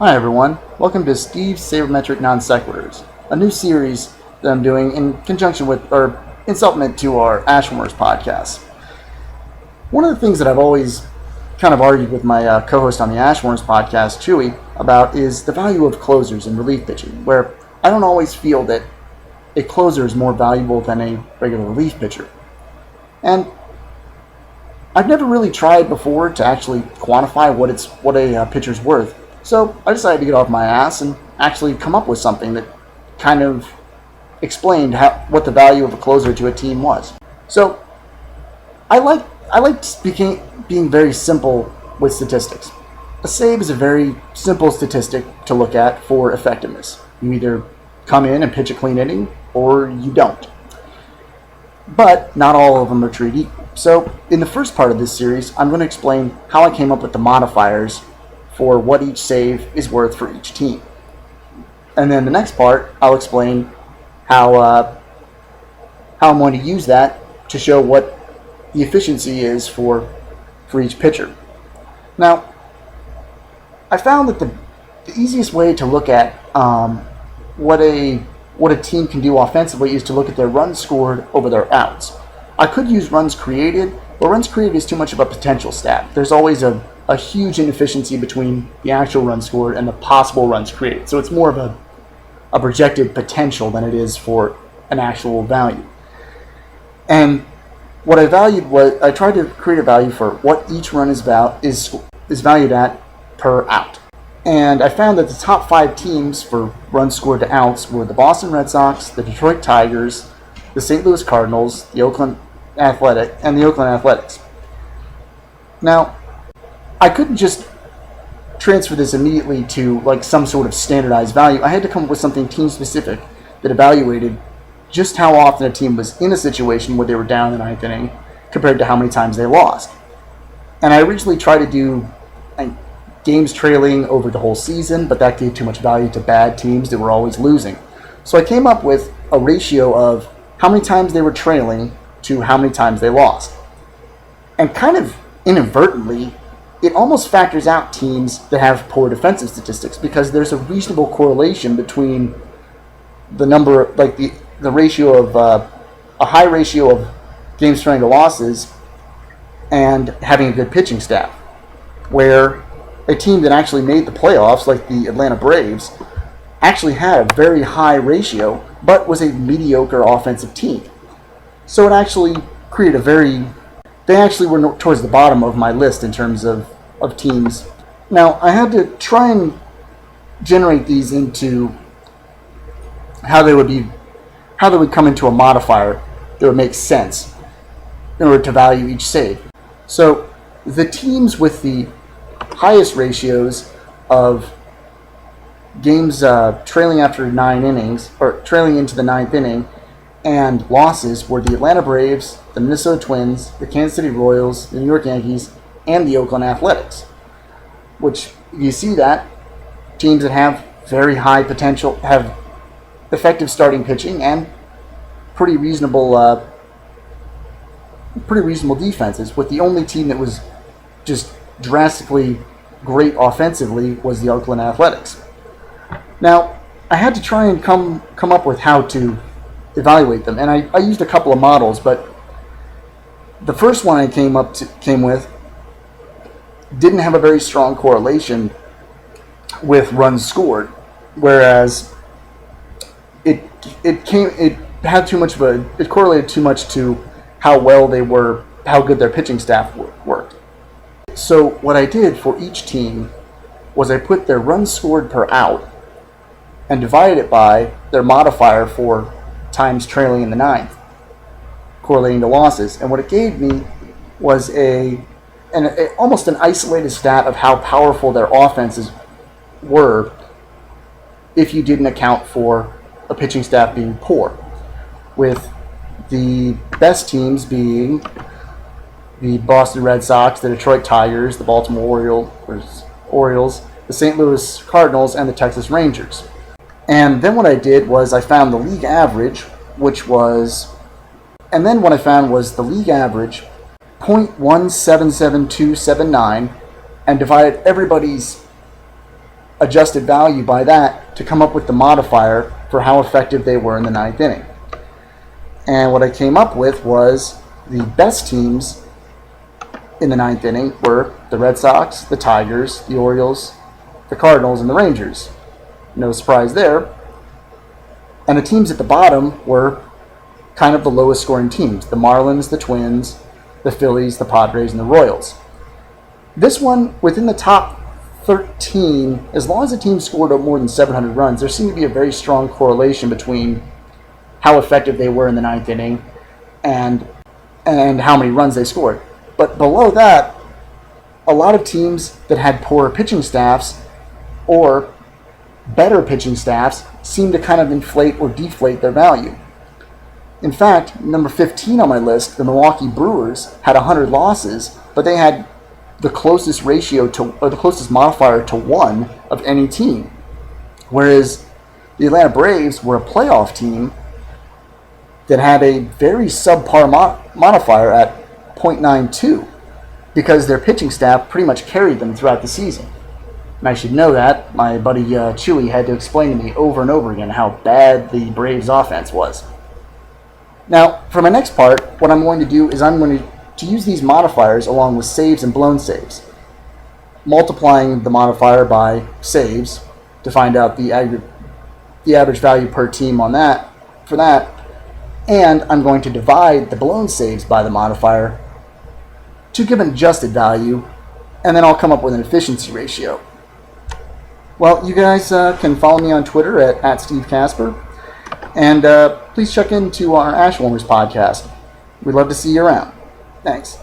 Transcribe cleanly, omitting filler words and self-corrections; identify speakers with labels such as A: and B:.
A: Hi everyone, welcome to Steve's Sabrmetric Non-sequitors, a new series that I'm doing in conjunction with, or in supplement to our Ashwarmers podcast. One of the things that I've always kind of argued with my co-host on the Ashwarmers podcast, Chewy, about is the value of closers in relief pitching, where I don't always feel that a closer is more valuable than a regular relief pitcher. And I've never really tried before to actually quantify what a pitcher's worth. So I decided to get off my ass and actually come up with something that kind of explained what the value of a closer to a team was. So I like being very simple with statistics. A save is a very simple statistic to look at for effectiveness. You either come in and pitch a clean inning or you don't. But not all of them are treated equal. So in the first part of this series, I'm going to explain how I came up with the modifiers for what each save is worth for each team. And then the next part, I'll explain how I'm going to use that to show what the efficiency is for each pitcher. Now, I found that the easiest way to look at what a team can do offensively is to look at their runs scored over their outs. I could use runs created, but runs created is too much of a potential stat. There's always a huge inefficiency between the actual runs scored and the possible runs created. So it's more of a projected potential than it is for an actual value. And what I valued was, I tried to create a value for what each run is valued at per out. And I found that the top 5 teams for runs scored to outs were the Boston Red Sox, the Detroit Tigers, the St. Louis Cardinals, the Oakland Athletics. Now, I couldn't just transfer this immediately to like some sort of standardized value. I had to come up with something team specific that evaluated just how often a team was in a situation where they were down in the 9th inning compared to how many times they lost. And I originally tried to do games trailing over the whole season, but that gave too much value to bad teams that were always losing. So I came up with a ratio of how many times they were trailing to how many times they lost. And kind of inadvertently, it almost factors out teams that have poor defensive statistics because there's a reasonable correlation between the number, like the ratio of a high ratio of games trailing to losses and having a good pitching staff. Where a team that actually made the playoffs, like the Atlanta Braves, actually had a very high ratio, but was a mediocre offensive team. So it actually created they actually were towards the bottom of my list in terms of teams. Now, I had to try and generate these into how they would come into a modifier that would make sense in order to value each save. So the teams with the highest ratios of games trailing after 9 innings, or trailing into the 9th inning, and losses were the Atlanta Braves, the Minnesota Twins, the Kansas City Royals, the New York Yankees, and the Oakland Athletics. Which, you see that, teams that have very high potential, have effective starting pitching, and pretty reasonable defenses, with the only team that was just drastically great offensively was the Oakland Athletics. Now, I had to try and come up with how to evaluate them, and I used a couple of models, but the first one I came with didn't have a very strong correlation with runs scored, whereas it correlated too much to how good their pitching staff worked. So what I did for each team was I put their runs scored per out and divided it by their modifier for times trailing in the 9th, correlating to losses. And what it gave me was almost an isolated stat of how powerful their offenses were if you didn't account for a pitching staff being poor, with the best teams being the Boston Red Sox, the Detroit Tigers, the Baltimore Orioles, the St. Louis Cardinals, and the Texas Rangers. And then what I did was I found the league average, and then what I found was the league average 0.177279, and divided everybody's adjusted value by that to come up with the modifier for how effective they were in the ninth inning. And what I came up with was the best teams in the ninth inning were the Red Sox, the Tigers, the Orioles, the Cardinals, and the Rangers. No surprise there. And the teams at the bottom were kind of the lowest scoring teams: the Marlins, the Twins, the Phillies, the Padres, and the Royals. This one, within the top 13, as long as a team scored more than 700 runs, there seemed to be a very strong correlation between how effective they were in the ninth inning and how many runs they scored. But below that, a lot of teams that had poorer pitching staffs or better pitching staffs seemed to kind of inflate or deflate their value. In fact, number 15 on my list, the Milwaukee Brewers, had 100 losses, but they had the closest ratio to, or the closest modifier to 1 of any team. Whereas the Atlanta Braves were a playoff team that had a very subpar modifier at 0.92 because their pitching staff pretty much carried them throughout the season. And I should know that. My buddy Chewy had to explain to me over and over again how bad the Braves offense was. Now, for my next part, what I'm going to do is I'm going to use these modifiers along with saves and blown saves, multiplying the modifier by saves to find out the average value per team on that for that, and I'm going to divide the blown saves by the modifier to give an adjusted value, and then I'll come up with an efficiency ratio. Well, you guys can follow me on Twitter at Steve Casper, and please check into our Ashwarmers podcast. We'd love to see you around. Thanks.